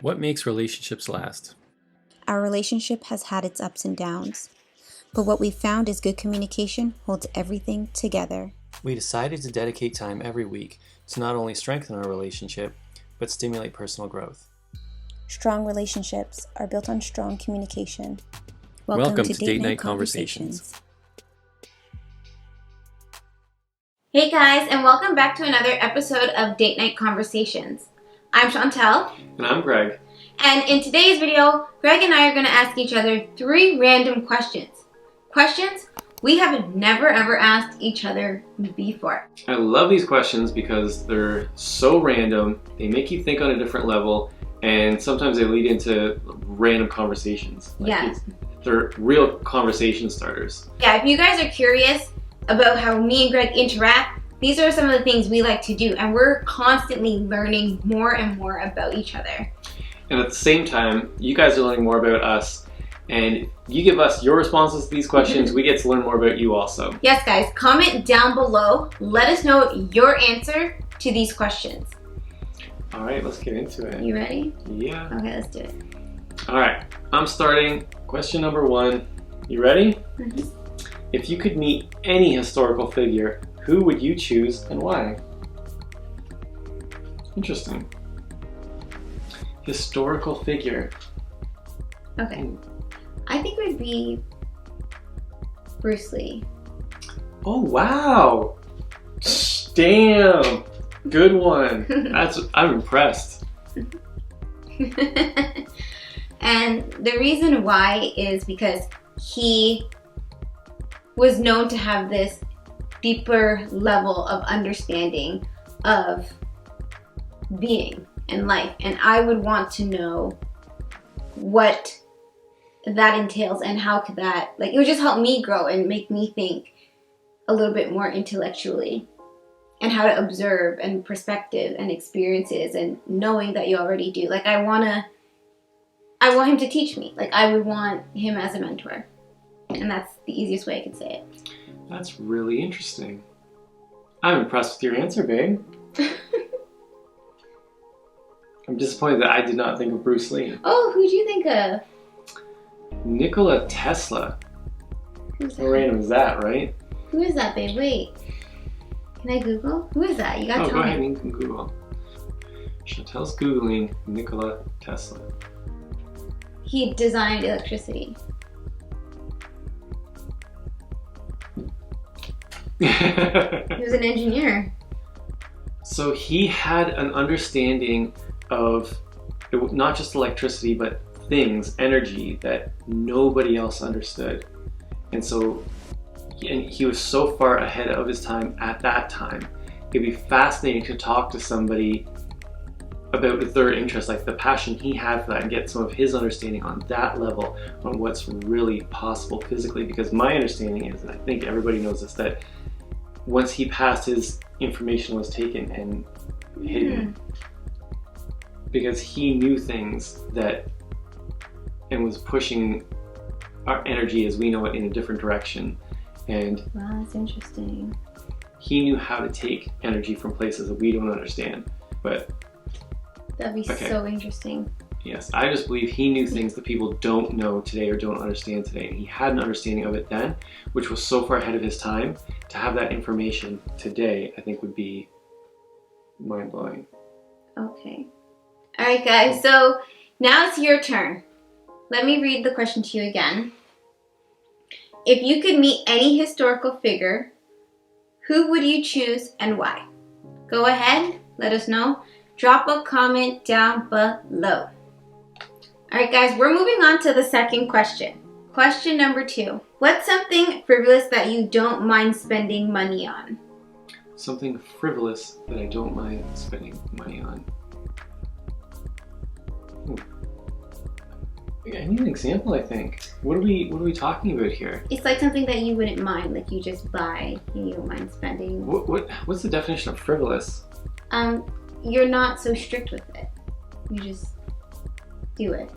What makes relationships last? Our relationship has had its ups and downs, but what we've found is good communication holds everything together. We decided to dedicate time every week to not only strengthen our relationship, but stimulate personal growth. Strong relationships are built on strong communication. Welcome to Date Night Conversations. Hey guys, and welcome back to another episode of Date Night Conversations. I'm Chantel. And I'm Greg. And in today's video, Greg and I are going to ask each other 3 random questions. Questions we have never ever asked each other before. I love these questions because they're so random, they make you think on a different level, and sometimes they lead into random conversations. They're real conversation starters. Yeah, if you guys are curious about how me and Greg interact, these are some of the things we like to do, and we're constantly learning more and more about each other. And at the same time, you guys are learning more about us, and you give us your responses to these questions, we get to learn more about you also. Yes, guys, comment down below. Let us know your answer to these questions. All right, let's get into it. You ready? Yeah. Okay, let's do it. All right, I'm starting. Question number 1. You ready? Mm-hmm. If you could meet any historical figure, who would you choose and why? Interesting. Historical figure. Okay. I think it would be Bruce Lee. Oh, wow. Damn. Good one. I'm impressed. And the reason why is because he was known to have this deeper level of understanding of being and life, and I would want to know what that entails and how could that, it would just help me grow and make me think a little bit more intellectually, and how to observe and perspective and experiences and knowing that you already do. I want him to teach me. I would want him as a mentor. And that's the easiest way I could say it. That's really interesting. I'm impressed with your answer, babe. I'm disappointed that I did not think of Bruce Lee. Oh, who'd you think of? Nikola Tesla. Who's that? How random is that, right? Who is that, babe? Wait. Can I Google? Who is that? You gotta tell go ahead, me. you can Google. Chantel's Googling Nikola Tesla. He designed electricity. He was an engineer. So he had an understanding of not just electricity, but things, energy that nobody else understood. And so he was so far ahead of his time at that time. It'd be fascinating to talk to somebody about their interest, the passion he had for that, and get some of his understanding on that level on what's really possible physically. Because my understanding is, and I think everybody knows this, that once he passed, his information was taken and hidden. Because he knew things and was pushing our energy as we know it in a different direction. And wow, that's interesting. He knew how to take energy from places that we don't understand. But that'd be so interesting. Yes, I just believe he knew things that people don't know today or don't understand today. And he had an understanding of it then, which was so far ahead of his time. To have that information today, I think would be mind-blowing. Okay. All right, guys. So now it's your turn. Let me read the question to you again. If you could meet any historical figure, who would you choose and why? Go ahead, let us know. Drop a comment down below. All right, guys, we're moving on to the second question. Question number 2. What's something frivolous that you don't mind spending money on? Something frivolous that I don't mind spending money on. I need an example, I think. What are we talking about here? It's something that you wouldn't mind, you just buy and you don't mind spending. What's the definition of frivolous? You're not so strict with it. You just do it.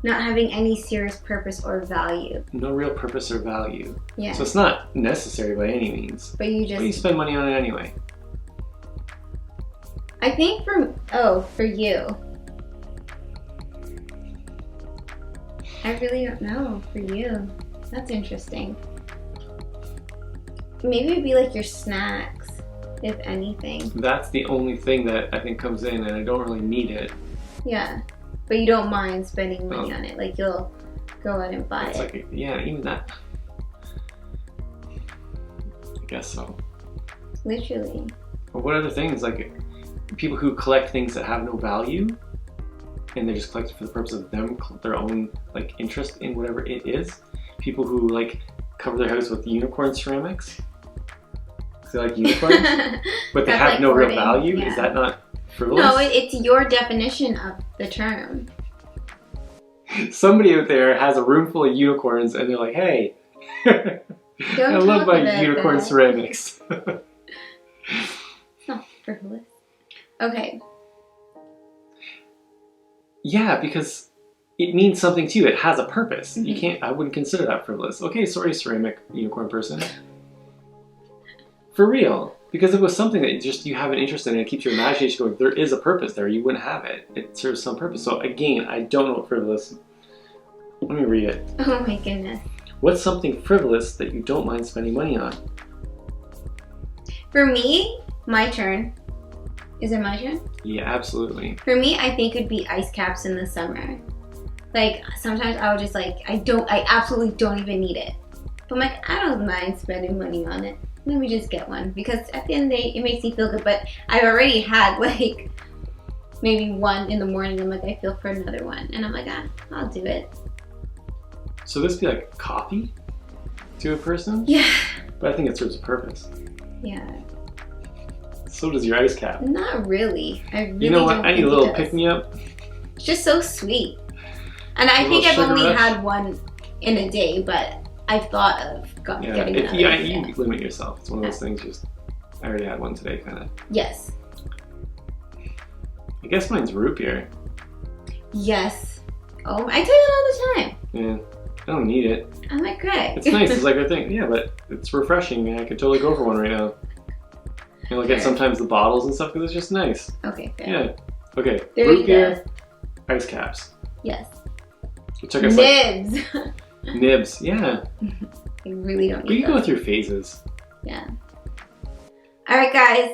Not having any serious purpose or value. No real purpose or value. Yeah. So it's not necessary by any means. But you spend money on it anyway. I think for you, I really don't know for you. That's interesting. Maybe it'd be like your snacks, if anything. That's the only thing that I think comes in, and I don't really need it. Yeah, but you don't mind spending money on it. Like you'll go out and buy It's it. like, yeah, even that. I guess so. Literally. But what other things? Like people who collect things that have no value, and they just collect it for the purpose of their own like interest in whatever it is. People who like cover their house with unicorn ceramics. They like unicorns, but they have like no real hoarding. value. Yeah. Is that not frivolous? No, it's your definition of the term. Somebody out there has a room full of unicorns, and they're like, "Hey, I love talk my about unicorn that. ceramics." It's not frivolous. Okay. Yeah, because it means something to you. It has a purpose. You Mhm. can't. I wouldn't consider that frivolous. Okay, sorry, ceramic unicorn person. For real, because it was something that just you have an interest in, and it keeps your imagination going. There is a purpose there. You wouldn't have it. It serves some purpose. So again, I don't know what frivolous. Let me read it. Oh my goodness. What's something frivolous that you don't mind spending money on? For me, my turn. Is it my turn? Yeah, absolutely. For me, I think it'd be ice caps in the summer. Like sometimes I would just like I absolutely don't even need it. But I'm like, I don't mind spending money on it. Let me just get one because at the end of the day, it makes me feel good. But I've already had like maybe one in the morning. I'm like, I feel for another one, and I'm like, I'll do it. So this would be like coffee to a person? Yeah. But I think it serves a purpose. Yeah. So does your ice cap. Not really. I really You know what? don't I need think a little it does. pick-me-up. It's just so sweet. And I A think little I've sugar only rush. had one in a day, but I've thought of Yeah, getting if another. you limit yourself. It's one of those things. Just I already had one today, kind of. Yes. I guess mine's root beer. Yes. Oh, I take it all the time. Yeah, I don't need it. I'm like, great. It's nice. It's like I think, yeah, but it's refreshing. Man. I could totally go for one right now. And look at Fair. sometimes the bottles and stuff because it's just nice. Okay, fair. Yeah. Okay. There root you beer, ice caps. Yes. It took us like Nibs. nibs. Yeah. I really don't We need can go those. through phases. Yeah. All right, guys.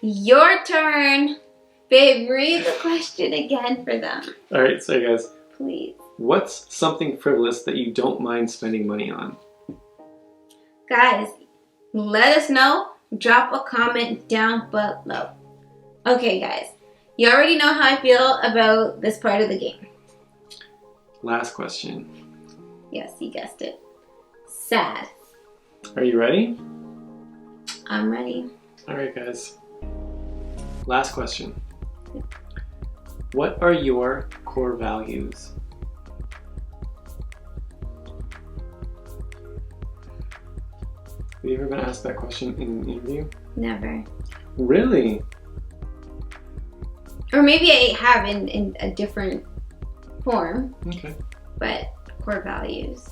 Your turn. Babe, read the question again for them, All right. So, guys, please. what's something frivolous that you don't mind spending money on? Guys, let us know. Drop a comment down below. Okay, guys. You already know how I feel about this part of the game. Last question. Yes, you guessed it. Sad. Are you ready? I'm ready. All right, guys. Last question. What are your core values? Have you ever been asked that question in an interview? Never. Really? Or maybe I have in a different form, Okay. but core values.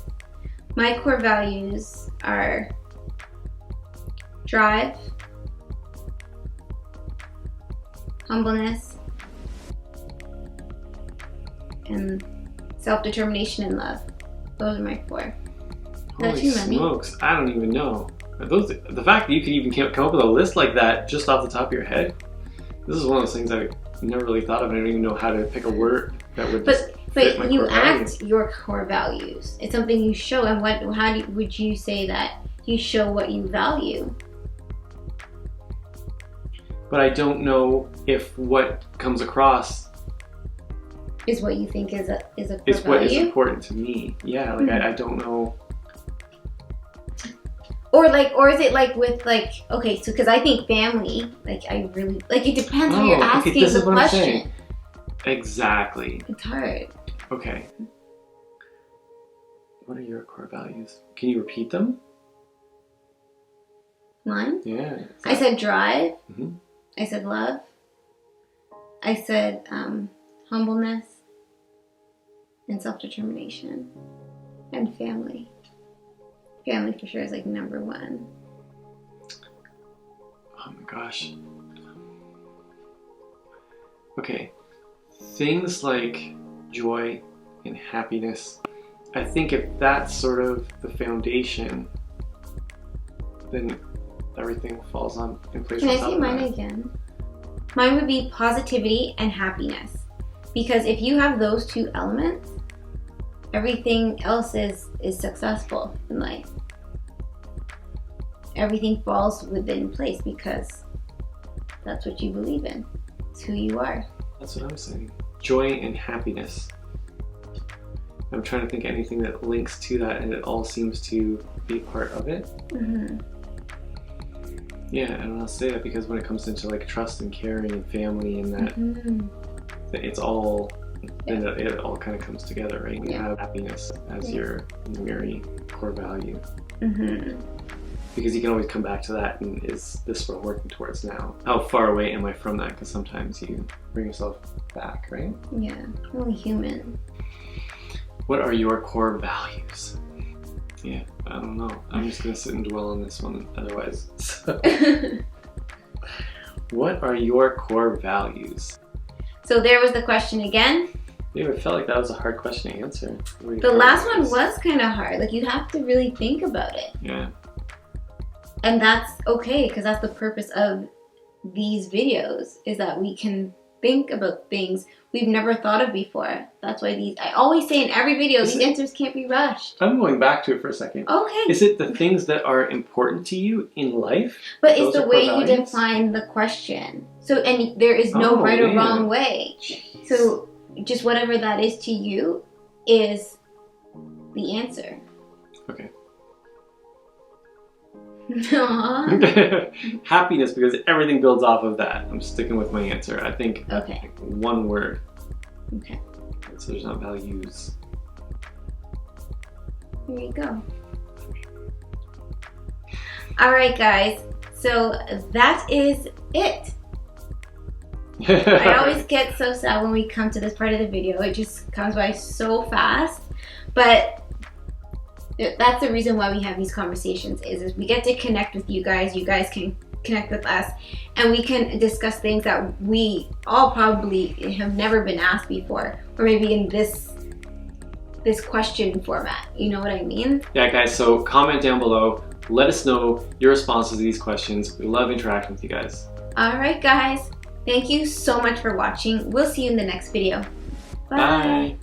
My core values are drive, humbleness, and self-determination and love. Those are my four. Not Holy too many. smokes! I don't even know. The fact that you could even come up with a list like that just off the top of your head. This is one of those things I never really thought of. I don't even know how to pick a word that would just fit my But you core values. act your core values. It's something you show, and would you say that you show what you value? But I don't know if what comes across Is what you think is a core is what is value? important to me. Yeah, like I don't know. Or is it like with like, okay, so because I think family, like I really like it depends how you're Oh, okay, asking this the is what I'm saying. question. Exactly. It's hard. Okay. What are your core values? Can you repeat them? Mine? Yeah. I said drive. Mhm. I said love. I said humbleness and self-determination and family. Family for sure is like number one. Oh my gosh. Okay. Things like joy and happiness I think if that's sort of the foundation, then everything falls in place. Can I say mine again? Mine would be positivity and happiness. Because if you have those two elements, everything else is successful in life. Everything falls within place because that's what you believe in. It's who you are. That's what I'm saying. Joy and happiness. I'm trying to think of anything that links to that, and it all seems to be part of it. Mm-hmm. Yeah, and I'll say that because when it comes into like trust and caring and family and that, it's all, then it all kind of comes together, right? You have happiness as your very core value. Because you can always come back to that, and is this what I'm working towards now? How far away am I from that? Because sometimes you bring yourself back, right? Yeah, only human. What are your core values? Yeah, I don't know. I'm just gonna sit and dwell on this one otherwise. So. What are your core values? So there was the question again. Yeah, I felt like that was a hard question to answer. The last one was kind of hard. Like, you have to really think about it. Yeah. And that's okay, because that's the purpose of these videos, is that we can think about things we've never thought of before. That's why I always say in every video, these answers can't be rushed. I'm going back to it for a second. Okay. Is it the things that are important to you in life? But it's the way you define the question. So, and there is no right or wrong way. Jeez. So just whatever that is to you is the answer. Okay. Aww. Happiness, because everything builds off of that. I'm sticking with my answer. I think like one word. Okay. So there's not values. There you go. Alright guys, so that is it. I always get so sad when we come to this part of the video. It just comes by so fast. But that's the reason why we have these conversations, is we get to connect with you guys can connect with us, and we can discuss things that we all probably have never been asked before, or maybe in this question format. You know what I mean? Yeah guys, so comment down below, let us know your responses to these questions. We love interacting with you guys. Alright guys, thank you so much for watching. We'll see you in the next video. Bye. Bye.